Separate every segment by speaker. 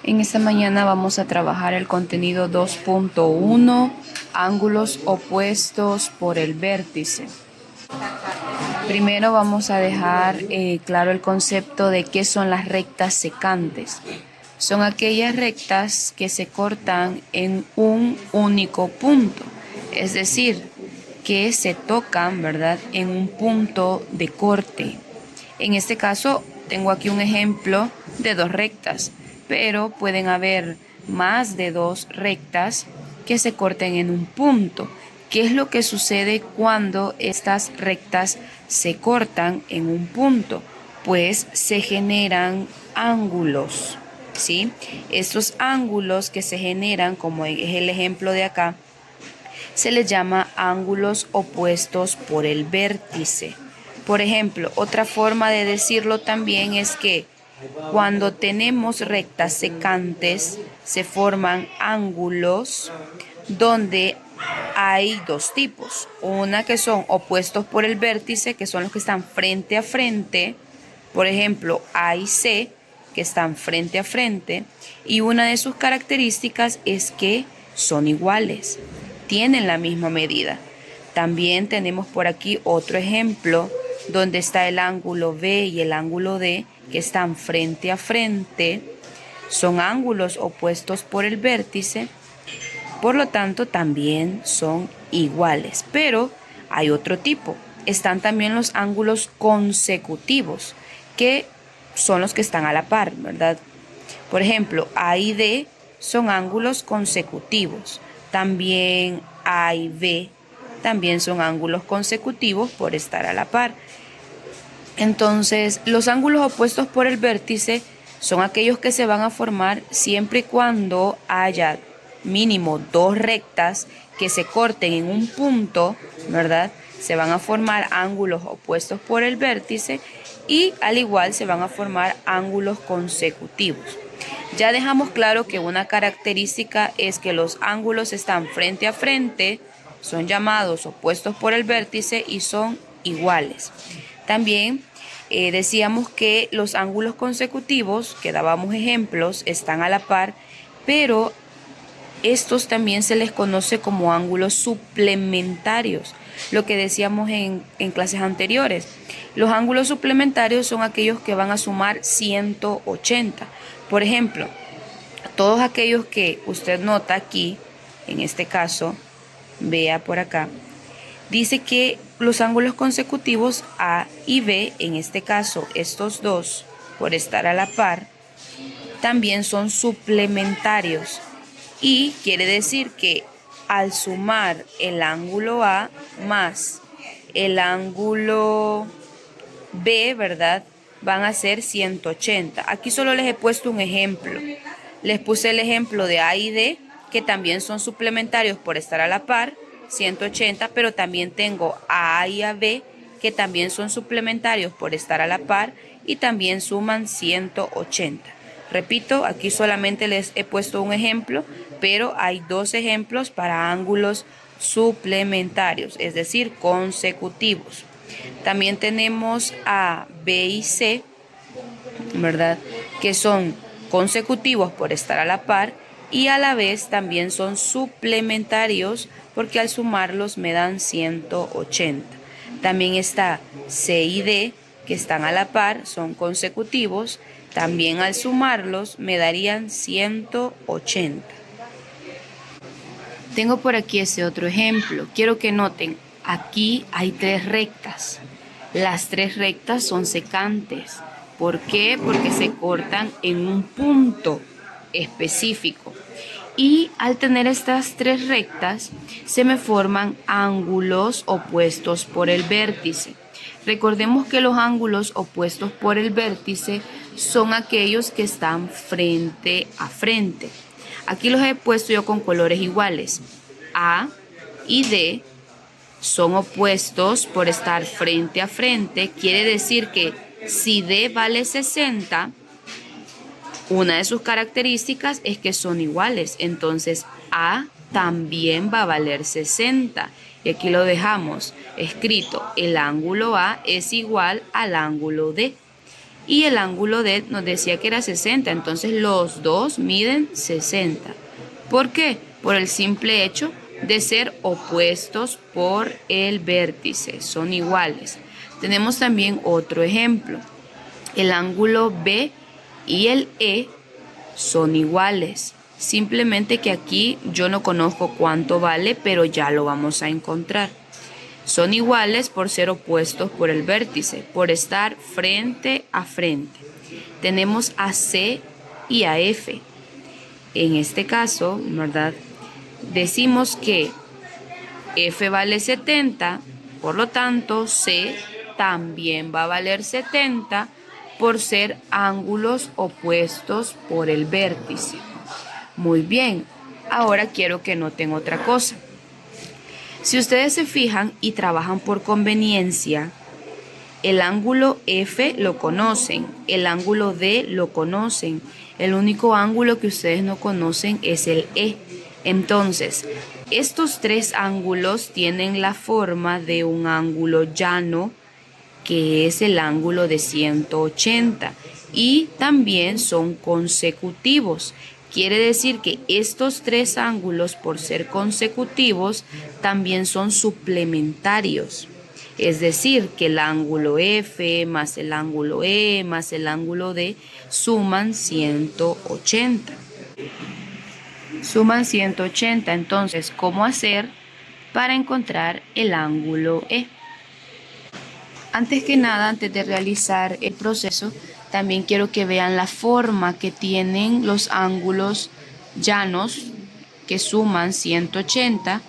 Speaker 1: En esta mañana vamos a trabajar el contenido 2.1, ángulos opuestos por el vértice. Primero vamos a dejar claro el concepto de qué son las rectas secantes. Son aquellas rectas que se cortan en un único punto, es decir, que se tocan, ¿verdad?, en un punto de corte. En este caso, tengo aquí un ejemplo de dos rectas, pero pueden haber más de dos rectas que se corten en un punto. ¿Qué es lo que sucede cuando estas rectas se cortan en un punto? Pues se generan ángulos, ¿sí? Estos ángulos que se generan, como es el ejemplo de acá, se les llama ángulos opuestos por el vértice. Por ejemplo, otra forma de decirlo también es que cuando tenemos rectas secantes se forman ángulos donde hay dos tipos. Una que son opuestos por el vértice, que son los que están frente a frente. Por ejemplo, A y C, que están frente a frente. Y una de sus características es que son iguales, tienen la misma medida. También tenemos por aquí otro ejemplo donde está el ángulo B y el ángulo D, que están frente a frente. Son ángulos opuestos por el vértice, por lo tanto también son iguales. Pero hay otro tipo. Están también los ángulos consecutivos, que son los que están a la par, ¿verdad? Por ejemplo, A y D son ángulos consecutivos. También A y B también son ángulos consecutivos por estar a la par. Entonces, los ángulos opuestos por el vértice son aquellos que se van a formar siempre y cuando haya mínimo dos rectas que se corten en un punto, ¿verdad? Se van a formar ángulos opuestos por el vértice y al igual se van a formar ángulos consecutivos. Ya dejamos claro que una característica es que los ángulos están frente a frente, son llamados opuestos por el vértice y son iguales. También decíamos que los ángulos consecutivos, que dábamos ejemplos, están a la par, pero estos también se les conoce como ángulos suplementarios, lo que decíamos en clases anteriores. Los ángulos suplementarios son aquellos que van a sumar 180. Por ejemplo, todos aquellos que usted nota aquí, en este caso, vea por acá, dice que los ángulos consecutivos A y B, en este caso estos dos, por estar a la par, también son suplementarios. Y quiere decir que al sumar el ángulo A más el ángulo B, ¿verdad?, van a ser 180. Aquí solo les he puesto un ejemplo. Les puse el ejemplo de A y D, que también son suplementarios por estar a la par, 180, pero también tengo a A y a B, que también son suplementarios por estar a la par y también suman 180. Repito, aquí solamente les he puesto un ejemplo, pero hay dos ejemplos para ángulos suplementarios, es decir, consecutivos. También tenemos A, B y C, ¿verdad?, que son consecutivos por estar a la par y a la vez también son suplementarios porque al sumarlos me dan 180. También está C y D, que están a la par, son consecutivos, también al sumarlos me darían 180. Tengo por aquí ese otro ejemplo. Quiero que noten, aquí hay tres rectas. Las tres rectas son secantes. ¿Por qué? Porque se cortan en un punto específico. Y al tener estas tres rectas, se me forman ángulos opuestos por el vértice. Recordemos que los ángulos opuestos por el vértice son aquellos que están frente a frente. Aquí los he puesto yo con colores iguales. A y D son opuestos por estar frente a frente. Quiere decir que si D vale 60, una de sus características es que son iguales. Entonces A también va a valer 60. Y aquí lo dejamos escrito. El ángulo A es igual al ángulo D. y el ángulo D nos decía que era 60, entonces los dos miden 60. ¿Por qué? Por el simple hecho de ser opuestos por el vértice, son iguales. Tenemos también otro ejemplo. El ángulo B y el E son iguales. Simplemente que aquí yo no conozco cuánto vale, pero ya lo vamos a encontrar. Son iguales por ser opuestos por el vértice, por estar frente a frente. Tenemos a C y a F. En este caso, ¿verdad? Decimos que F vale 70, por lo tanto C también va a valer 70 por ser ángulos opuestos por el vértice. Muy bien, ahora quiero que noten otra cosa. Si ustedes se fijan y trabajan por conveniencia, el ángulo F lo conocen, el ángulo D lo conocen, el único ángulo que ustedes no conocen es el E. Entonces, estos tres ángulos tienen la forma de un ángulo llano, que es el ángulo de 180, y también son consecutivos. Quiere decir que estos tres ángulos, por ser consecutivos, también son suplementarios. Es decir, que el ángulo F más el ángulo E más el ángulo D suman 180. Suman 180. Entonces, ¿cómo hacer para encontrar el ángulo E? Antes que nada, antes de realizar el proceso, también quiero que vean la forma que tienen los ángulos llanos que suman 180.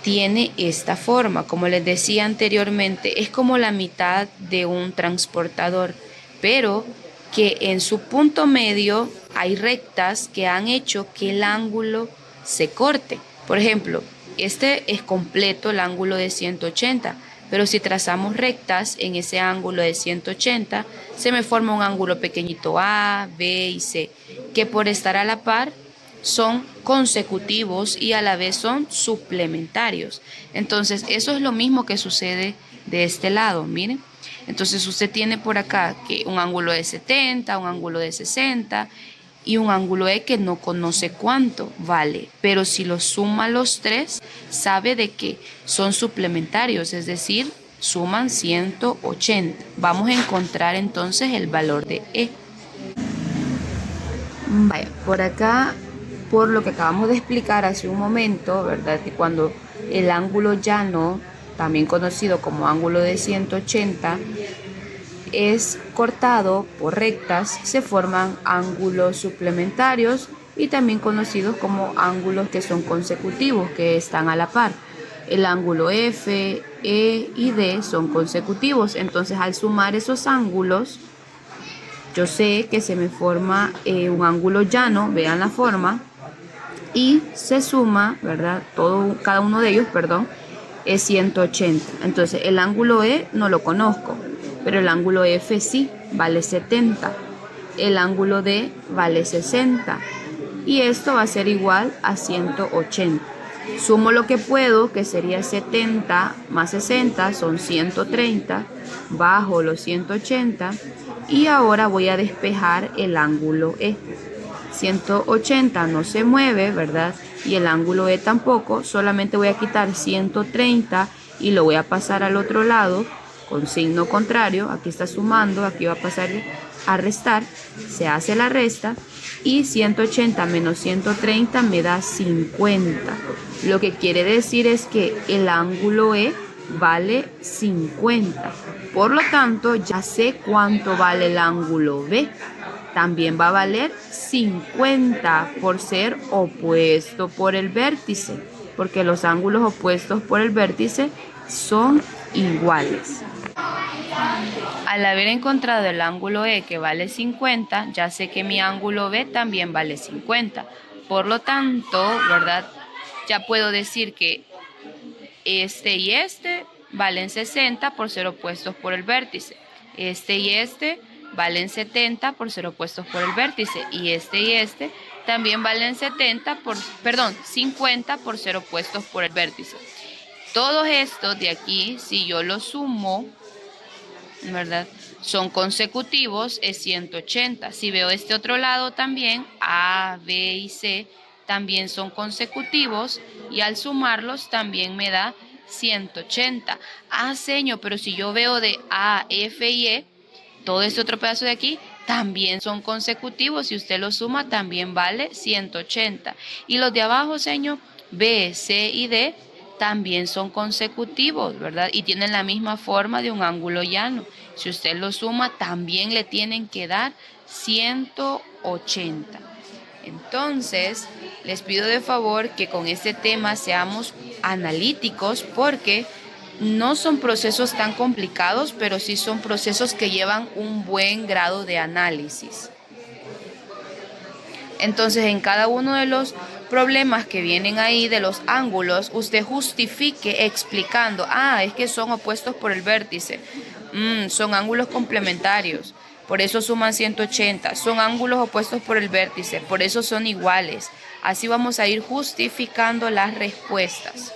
Speaker 1: Tiene esta forma, como les decía anteriormente, es como la mitad de un transportador, pero que en su punto medio hay rectas que han hecho que el ángulo se corte. Por ejemplo, este es completo el ángulo de 180, pero si trazamos rectas en ese ángulo de 180, se me forma un ángulo pequeñito A, B y C, que por estar a la par son consecutivos y a la vez son suplementarios. Entonces, eso es lo mismo que sucede de este lado, miren. Entonces, usted tiene por acá que un ángulo de 70, un ángulo de 60 y un ángulo E que no conoce cuánto vale, pero si lo suma los tres, sabe de que son suplementarios, es decir, suman 180. Vamos a encontrar entonces el valor de E. Vaya, por acá, por lo que acabamos de explicar hace un momento, ¿verdad? Que cuando el ángulo llano, también conocido como ángulo de 180, es cortado por rectas, se forman ángulos suplementarios y también conocidos como ángulos que son consecutivos, que están a la par. El ángulo F, E y D son consecutivos, entonces al sumar esos ángulos, yo sé que se me forma un ángulo llano, vean la forma, y se suma, ¿verdad? Cada uno de ellos, perdón, es 180. Entonces el ángulo E no lo conozco, pero el ángulo F sí, vale 70. El ángulo D vale 60. Y esto va a ser igual a 180. Sumo lo que puedo, que sería 70 más 60, son 130. Bajo los 180 y ahora voy a despejar el ángulo E. 180 no se mueve, ¿verdad? Y el ángulo E tampoco, solamente voy a quitar 130 y lo voy a pasar al otro lado con signo contrario. Aquí está sumando, aquí va a pasar a restar, se hace la resta y 180 menos 130 me da 50. Lo que quiere decir es que el ángulo E vale 50. Por lo tanto, ya sé cuánto vale el ángulo B. También va a valer 50 por ser opuesto por el vértice, porque los ángulos opuestos por el vértice son iguales. Al haber encontrado el ángulo E que vale 50, ya sé que mi ángulo B también vale 50. Por lo tanto, ¿verdad? Ya puedo decir que este y este valen 60 por ser opuestos por el vértice. Este y este valen 70 por ser opuestos por el vértice. Y este también valen 50 por ser opuestos por el vértice. Todo esto de aquí, si yo lo sumo, ¿verdad? son consecutivos, es 180. Si veo este otro lado también, A, B y C, también son consecutivos y al sumarlos también me da 180. Ah, señor, pero si yo veo de A, F y E, todo este otro pedazo de aquí también son consecutivos. Si usted los suma, también vale 180. Y los de abajo, señor, B, C y D, también son consecutivos, ¿verdad? Y tienen la misma forma de un ángulo llano. Si usted los suma, también le tienen que dar 180. Entonces, les pido de favor que con este tema seamos analíticos porque no son procesos tan complicados, pero sí son procesos que llevan un buen grado de análisis. Entonces, en cada uno de los problemas que vienen ahí de los ángulos, usted justifique explicando, es que son opuestos por el vértice, son ángulos complementarios, por eso suman 180, son ángulos opuestos por el vértice, por eso son iguales. Así vamos a ir justificando las respuestas.